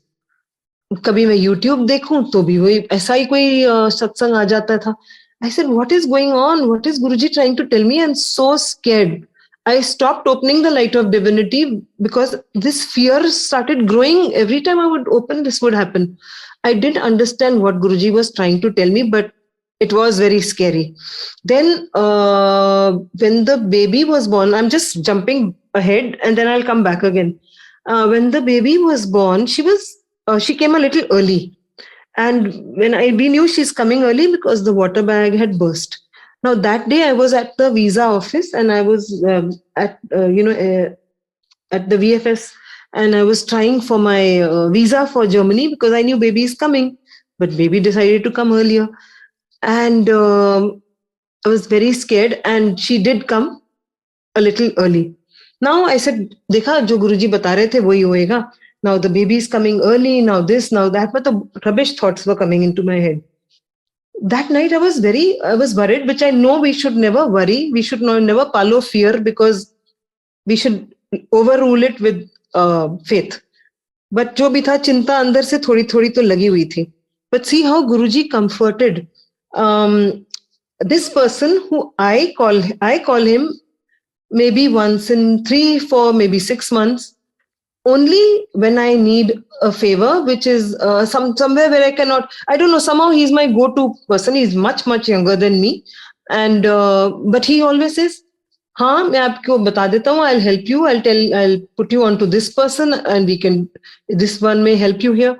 कभी मैं YouTube देखूं तो भी वही ऐसा ही कोई सत्संग आ जाता था. I said, what is going on? What is Guruji trying to tell me? I'm so scared. I stopped opening the light of divinity because this fear started growing. Every time I would open, this would happen. I didn't understand what Guruji was trying to tell me, but it was very scary. Then when the baby was born, I'm just jumping ahead and then I'll come back again. When the baby was born, she came a little early. And when we knew she's coming early because the water bag had burst. Now that day I was at the visa office and I was at the VFS and I was trying for my visa for Germany because I knew baby is coming, but baby decided to come earlier. And I was very scared and she did come a little early. Now I said, dekha, jo Guruji bata rahe the, wahi hoega. Now the baby is coming early, now this, now that, but the rubbish thoughts were coming into my head. That night I was worried, which I know we should never worry. We should never follow fear because we should overrule it with faith. But jo bhi tha, chinta andar se thodi to lagi hui thi. But see how Guruji comforted this person who I call him maybe once in 3, 4, maybe 6 months. Only when I need a favor, which is somewhere where I cannot, I don't know, somehow he's my go-to person. He's much, much younger than me. And, but he always says, हाँ, मैं आपको बता देता हूँ, I'll help you, I'll put you onto this person and this one may help you here.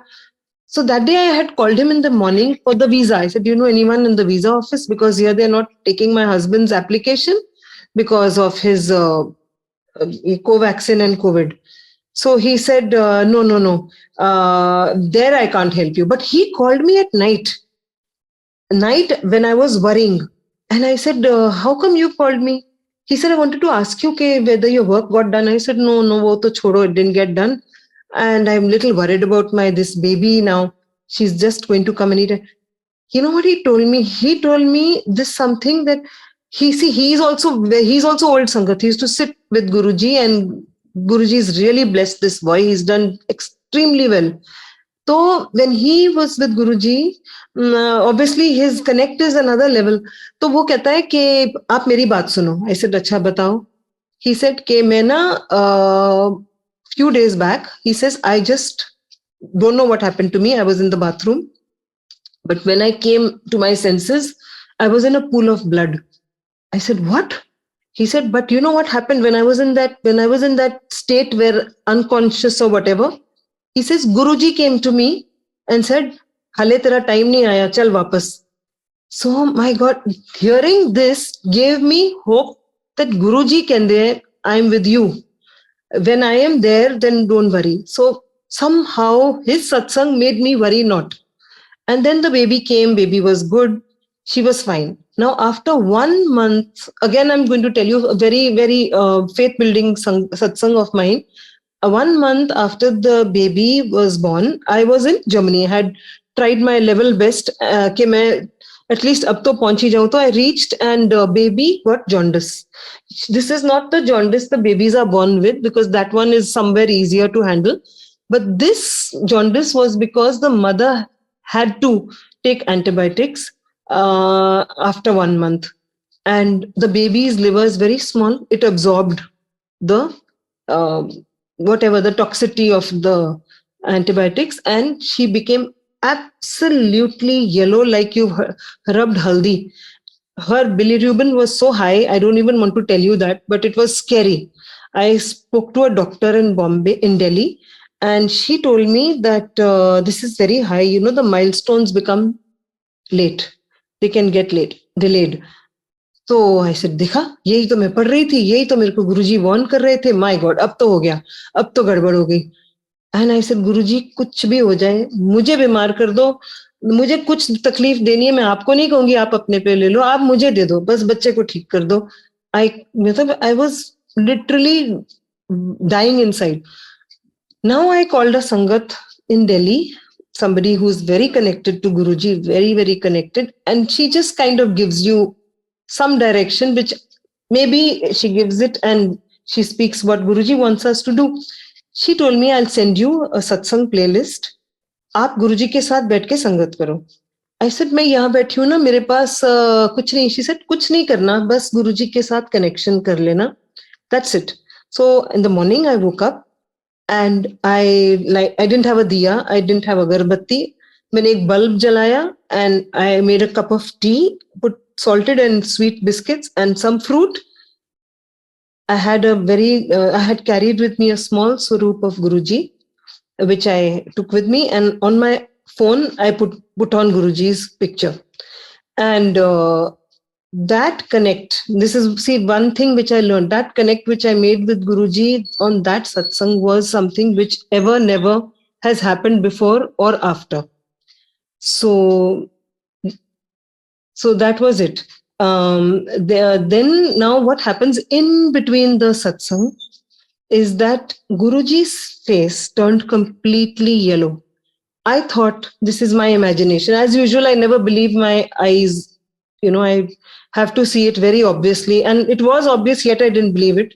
So that day I had called him in the morning for the visa. I said, do you know anyone in the visa office? Because here they're not taking my husband's application because of his Covaxin and COVID. So he said, no, there I can't help you. But he called me at night when I was worrying. And I said, how come you called me? He said, I wanted to ask you whether your work got done. I said, no, wo to chodo, it didn't get done. And I'm a little worried about this baby now. She's just going to come anytime. You know what he told me? He told me this something that he's also old Sangat. He used to sit with Guruji and Guruji's really blessed this boy. He's done extremely well. So when he was with Guruji, obviously his connect is another level. तो वो कहता है कि आप मेरी बात सुनो. I said, अच्छा बताओ. He said कि मैं ना few days back, he says, I just don't know what happened to me. I was in the bathroom, but when I came to my senses, I was in a pool of blood. I said, what? He said, but you know what happened when I was in that state where unconscious or whatever, He says, Guruji came to me and said, Hale tera time nahi aaya, chal wapas. So, my God, hearing this gave me hope that Guruji can there, I am with you. When I am there, then don't worry. So, somehow his satsang made me worry not. And then the baby came, baby was good, she was fine. Now, after 1 month, again, I'm going to tell you a very, very faith building satsang of mine. 1 month after the baby was born, I was in Germany. I had tried my level best कि मैं at least अब तो पहुंच ही जाऊं. तो I reached and baby got jaundice. This is not the jaundice the babies are born with, because that one is somewhere easier to handle. But this jaundice was because the mother had to take antibiotics after 1 month. And the baby's liver is very small. It absorbed the whatever the toxicity of the antibiotics, and she became absolutely yellow like you've rubbed haldi. Her bilirubin was so high, I don't even want to tell you that, but it was scary. I spoke to a doctor in Bombay, in Delhi, and she told me that this is very high. You know, the milestones become late. They can get late, delayed. तो ऐसे देखा, यही तो मैं पढ़ रही थी, यही तो मेरे को गुरुजी वार्न कर रहे थे. माय गॉड, अब तो हो गया, अब तो गड़बड़ हो गई. एंड आई सेड, गुरुजी कुछ भी हो जाए, मुझे बीमार कर दो, मुझे कुछ तकलीफ देनी है, मैं आपको नहीं कहूंगी आप अपने पे ले लो, आप मुझे दे दो, बस बच्चे को ठीक कर दो. मतलब I was literally dying inside. Now I called a Sangat in Delhi, somebody who's very connected to Guruji, very, very connected, and she just kind of gives you some direction, which maybe she gives it and she speaks what Guruji wants us to do. She told me, I'll send you a satsang playlist. आप गुरुजी के साथ बैठ के संगत करो. I said, मैं यहाँ बैठी हूँ ना, मेरे पास कुछ नहीं. She said, कुछ नहीं करना, बस गुरुजी के साथ connection कर लेना. That's it. So in the morning I woke up and I didn't have a diya, I didn't have agarbatti. मैंने एक bulb जलाया and I made a cup of tea, put salted and sweet biscuits and some fruit. I had carried with me a small swaroop of Guruji, which I took with me, and on my phone I put on Guruji's picture. And that connect, this is, one thing which I learned, that connect which I made with Guruji on that satsang was something which never has happened before or after. So that was it. Then now what happens in between the satsang is that Guruji's face turned completely yellow. I thought, this is my imagination. As usual, I never believe my eyes. I have to see it very obviously. And it was obvious, yet I didn't believe it.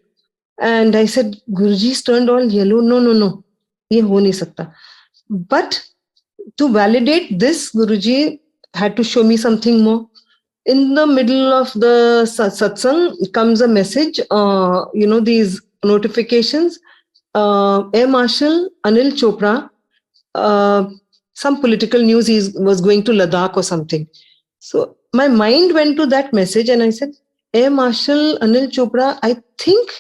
And I said, Guruji's turned all yellow. No. Ye ho nahi sakta. But to validate this, Guruji had to show me something more. In the middle of the satsang comes a message, these notifications. Air Marshal Anil Chopra, some political news, he was going to Ladakh or something. So my mind went to that message and I said, Air Marshal Anil Chopra, I think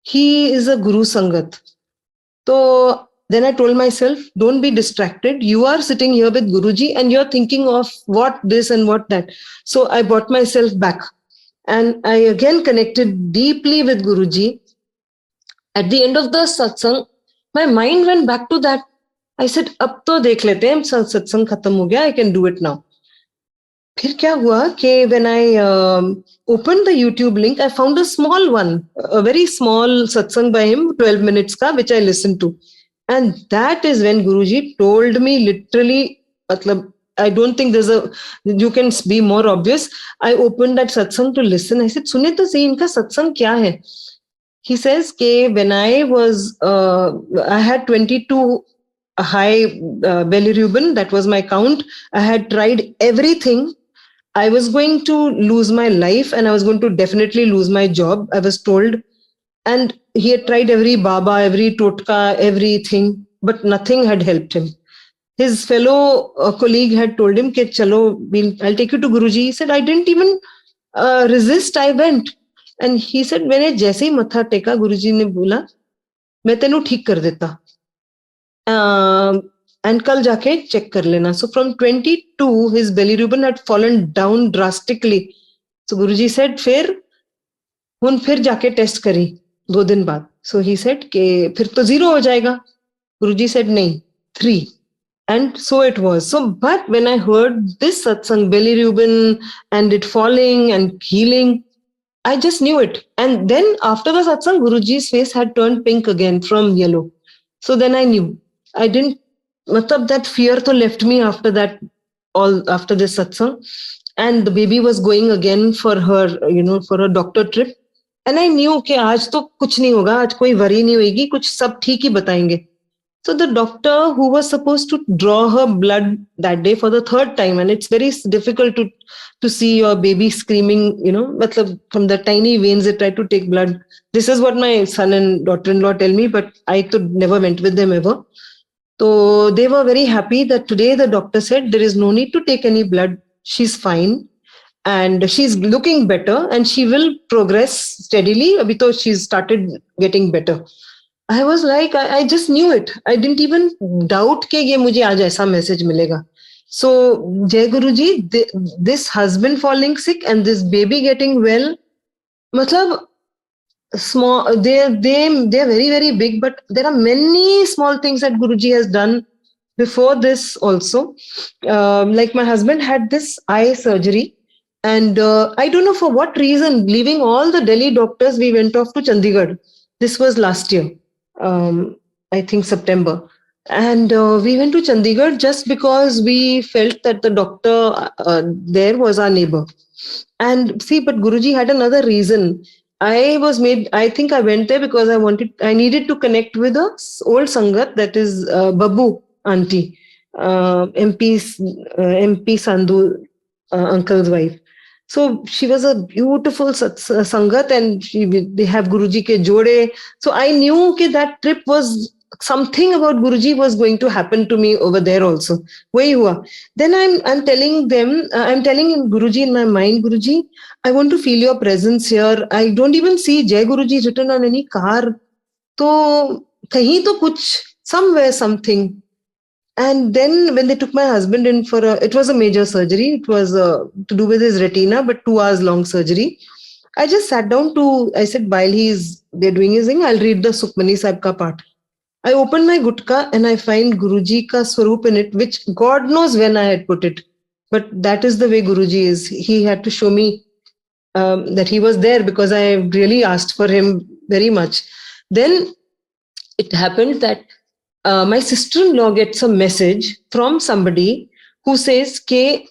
he is a Guru Sangat. So then I told myself, don't be distracted. You are sitting here with Guruji and you're thinking of what this and what that. So I brought myself back and I again connected deeply with Guruji. At the end of the satsang, my mind went back to that. I said, अब तो देख लेते हैं, satsang खत्म हो गया, I can do it now. फिर क्या हुआ कि when I opened the YouTube link, I found a small one, a very small satsang by him, 12 minutes ka, which I listened to. And that is when Guruji told me literally, I don't think you can be more obvious. I opened that satsang to listen. I said, सुने तो सही, इनका satsang क्या है? He says, when I was, I had 22 high bilirubin, that was my count. I had tried everything. I was going to lose my life and I was going to definitely lose my job, I was told. And he had tried every Baba, every Totka, everything, but nothing had helped him. His fellow colleague had told him, Chalo, I'll take you to Guruji. He said, I didn't even resist, I went. And he said, मैंने जैसे ही मत्था टेका, गुरुजी ने बोला, मैं तेनू ठीक कर देता. एंड कल जाके चेक कर लेना. So from 22 his bilirubin had fallen down drastically. So Guruji said फिर जाके टेस्ट करी 2 दिन बाद. सो ही सेड कि फिर तो 0 हो जाएगा. गुरुजी सेड नहीं, 3. And so it was. So, but when I heard this satsang, belly ribbon, and it falling and healing, I just knew it. And then after the satsang, Guruji's face had turned pink again from yellow. So then I knew. I didn't, matlab, that fear to left me after that, all after this satsang. And the baby was going again for her, for a doctor trip. And I knew कि आज तो कुछ नहीं होगा, आज कोई worry नहीं होगी, कुछ सब ठीक ही बताएंगे. So the doctor who was supposed to draw her blood that day for the 3rd time, and it's very difficult to see your baby screaming, matlab, from the tiny veins they try to take blood. This is what my son and daughter-in-law tell me, but I never went with them ever. So they were very happy that today the doctor said there is no need to take any blood. She's fine and she's looking better and she will progress steadily. Abhi to she's started getting better. I was like, I just knew it. I didn't even doubt कि ये मुझे आज ऐसा message मिलेगा. So, Jai Guruji, this husband falling sick and this baby getting well, मतलब small, they're very, very big, but there are many small things that Guruji has done before this also. Like my husband had this eye surgery, and I don't know for what reason, leaving all the Delhi doctors, we went off to Chandigarh. This was last year. I think September. And we went to Chandigarh just because we felt that the doctor there was our neighbor. And see, but Guruji had another reason. I think I went there because I needed to connect with a old Sangat, that is Babu Aunty, MP Sandhu uncle's wife. So she was a beautiful Sangat, and they have Guruji ke jode. So I knew that trip was something about Guruji was going to happen to me over there also. Wahi hua. Then I'm telling Guruji in my mind, Guruji, I want to feel your presence here. I don't even see Jai Guruji written on any car. So kahin to kuch, somewhere something. And then when they took my husband in for it was a major surgery. It was to do with his retina, but 2 hours long surgery. I just sat down I said, while they're doing his thing, I'll read the Sukhmani Sahib ka part. I opened my gutka and I find Guruji ka swaroop in it, which God knows when I had put it. But that is the way Guruji is. He had to show me that he was there because I really asked for him very much. Then it happened that my sister-in-law gets a message from somebody who says ke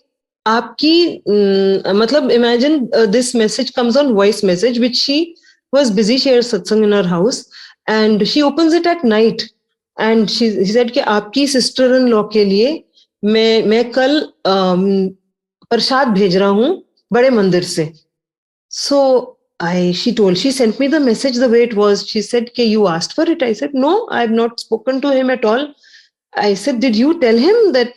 aapki matlab, imagine this message comes on voice message, which she was busy. She had satsang in her house and she opens it at night, and she said कि आपकी sister-in-law के लिए मैं कल प्रसाद भेज रहा हूँ बड़े मंदिर से. So she sent me the message the way it was. She said, "Okay, you asked for it." I said, "No, I have not spoken to him at all." I said, "Did you tell him that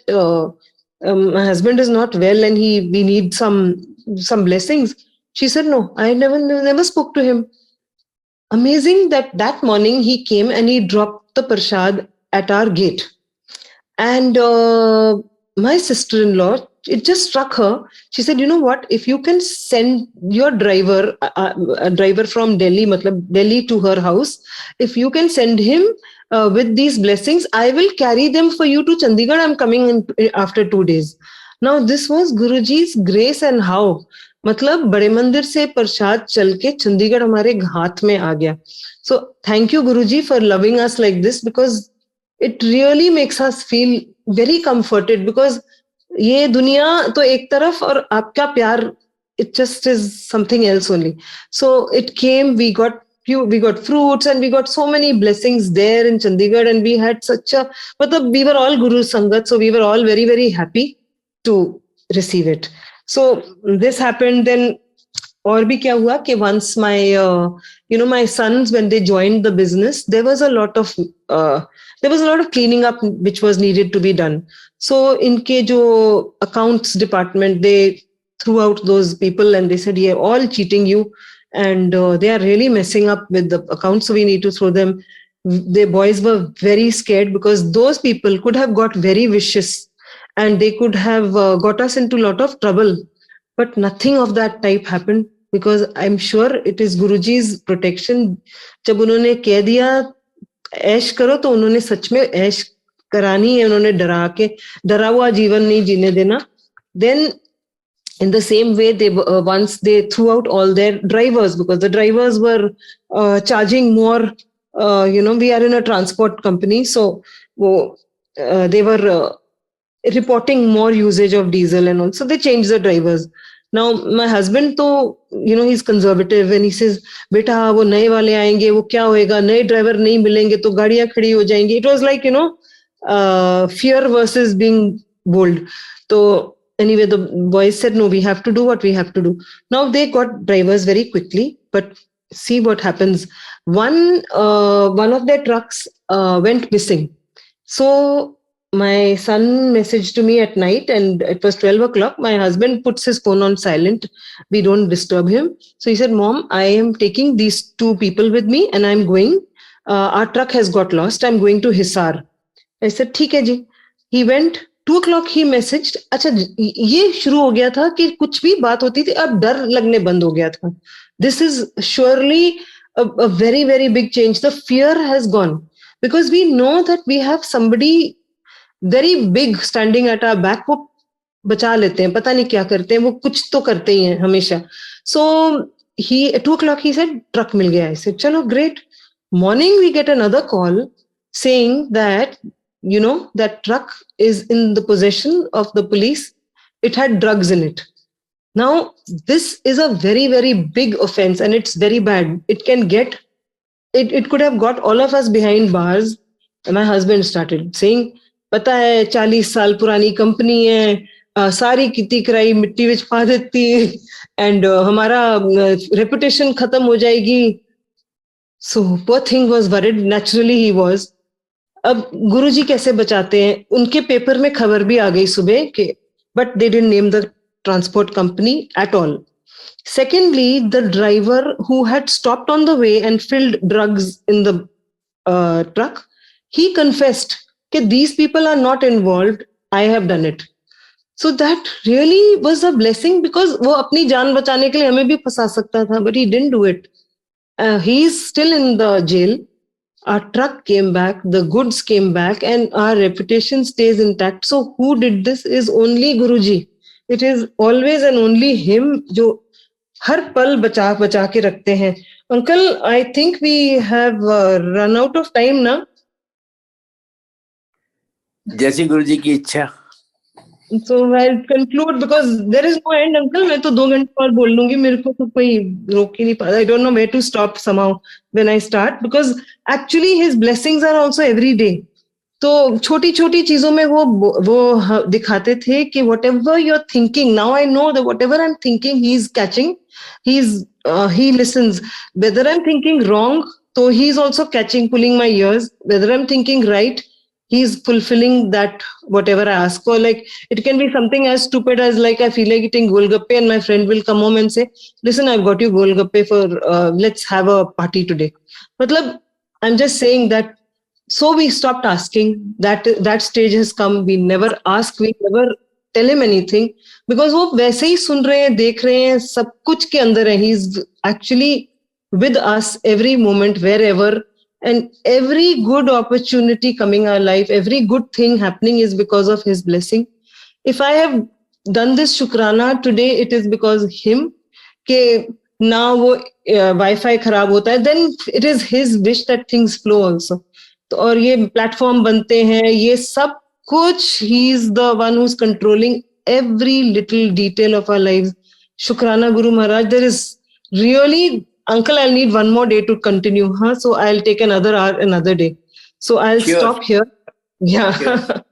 my husband is not well and we need some blessings?" She said, "No, I never spoke to him." Amazing that morning he came and he dropped the prasad at our gate. And my sister-in-law, it just struck her. She said, "You know what? If you can send your driver, a driver from Delhi, matlab Delhi to her house, if you can send him with these blessings, I will carry them for you to Chandigarh. I'm coming in after 2 days." Now this was Guruji's grace, and how, मतलब बड़े मंदिर से प्रसाद चल के चंडीगढ़ हमारे हाथ में आ गया. So thank you Guruji for loving us like this, because it really makes us feel very comforted, because ये दुनिया तो एक तरफ और आपका प्यार, it just is something else only. So it came, we got fruits and we got so many blessings there in Chandigarh, and we had such a, matlab we were all Guru Sangat, so we were all very, very happy to receive it. So this happened. Then और भी क्या हुआ कि once my sons, when they joined the business, there was a lot of cleaning up which was needed to be done. So इनके जो accounts department, they threw out those people and they said, "Yeah, all cheating you, and they are really messing up with the accounts, so we need to throw them." the boys were very scared because those people could have got very vicious and they could have got us into a lot of trouble. But nothing of that type happened because I'm sure it is Guruji's protection. जब उन्होंने कह दिया ऐश करो तो उन्होंने सच में ऐश करानी है, उन्होंने डरा हुआ जीवन नहीं जीने देना. Then in the same way, they once they threw out all their drivers because the drivers were charging more. We are in a transport company, so they were reporting more usage of diesel and all. So they changed the drivers. Now my husband, तो he's conservative and he says, बेटा वो नए वाले आएंगे, वो क्या होएगा, नए ड्राइवर नहीं मिलेंगे तो गाड़ियां खड़ी हो जाएंगी. It was like fear versus being bold. So anyway, the boys said, no, we have to do what we have to do. Now they got drivers very quickly, but see what happens. One of their trucks went missing. So my son messaged to me at night and it was 12 o'clock. My husband puts his phone on silent. We don't disturb him. So he said, Mom, I am taking these two people with me and I'm going. Our truck has got lost. I'm going to Hisar. I said, ठीक है जी. He went. 2 o'clock he messaged. अच्छा ये शुरू हो गया था कि कुछ भी बात होती थी अब डर लगने बंद हो गया था. This is surely a very, very big change. The fear has gone because we know that we have somebody very big standing at our back. वो बचा लेते हैं, पता नहीं क्या करते हैं, वो कुछ तो करते ही हैं हमेशा. So he at 2 o'clock he said truck मिल गया. I said चलो great. Morning we get another call saying that that truck is in the possession of the police. It had drugs in it. Now, this is a very, very big offense and it's very bad. It could have got all of us behind bars. And my husband started saying, पता है 40 साल पुरानी company है, सारी किती कराई मिट्टी विच पा देती and हमारा reputation खत्म हो जाएगी. So poor thing was worried. Naturally he was. अब गुरुजी कैसे बचाते हैं, उनके पेपर में खबर भी आ गई सुबह के, but they didn't name the transport company at all. Secondly, the driver who had stopped on the way and filled drugs in the truck, he confessed that these people are not involved, I have done it. So that really was a blessing because वो अपनी जान बचाने के लिए हमें भी फंसा सकता था, but he didn't do it. He is still in the jail. Our truck came back, the goods came back, and our reputation stays intact. So who did this is only Guruji. It is always and only him जो हर पल बचा के रखते हैं. Uncle, I think we have run out of time now. जैसी गुरुजी की इच्छा. So I'll conclude because there is no end, Uncle. मैं तो 2 घंटे और बोल लूंगी, मेरे को तो कोई रोक ही नहीं पाता. I don't know where to stop somehow when I start because actually his blessings are also every day. तो छोटी छोटी चीजों में वो दिखाते थे कि whatever you're thinking, now I know that whatever I'm thinking, he's catching. He listens. Whether I'm thinking wrong, so he's also catching, pulling my ears. Whether I'm thinking right, he's fulfilling that whatever I ask for. Like it can be something as stupid as like I feel like eating golgappe and my friend will come home and say, listen, I've got you golgappe for let's have a party today. Matlab, I'm just saying that. So we stopped asking. That stage has come. We never ask. We never tell him anything because वो वैसे ही सुन रहे हैं, देख रहे हैं, सब कुछ के अंदर है. He's actually with us every moment, wherever. And every good opportunity coming our life, every good thing happening is because of his blessing. If I have done this Shukrana today, it is because him. Ke na wo Wi-Fi खराब होता है, then it is his wish that things flow also. तो और ये platform बनते हैं, ये सब कुछ he is the one who's controlling every little detail of our lives. Shukrana Guru Maharaj. There is really, Uncle, I'll need one more day to continue, huh? So I'll take another hour, another day. So I'll stop here. Yeah. Sure.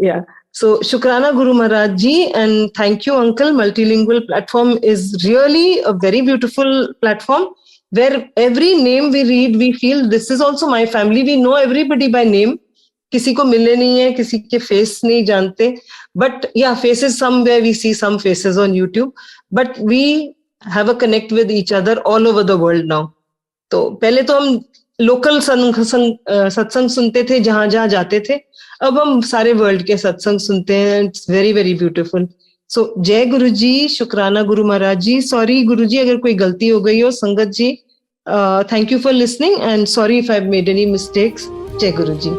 Yeah. So Shukrana Guru Maharaj Ji, and thank you, Uncle. Multilingual platform is really a very beautiful platform where every name we read, we feel this is also my family. We know everybody by name. किसी को मिले नहीं है, किसी के face नहीं जानते. But yeah, faces somewhere we see some faces on YouTube. But we have a connect with each other all over the world now. तो पहले तो हम लोकल सत्संग सुनते थे जहां जहां जाते थे, अब हम सारे वर्ल्ड के सत्संग सुनते हैं. It's very very beautiful. So जय गुरु जी, शुक्राना गुरु महाराज जी. सॉरी गुरु जी अगर कोई गलती हो गई हो. संगत जी, thank you for listening and sorry if I made any mistakes. जय गुरु जी.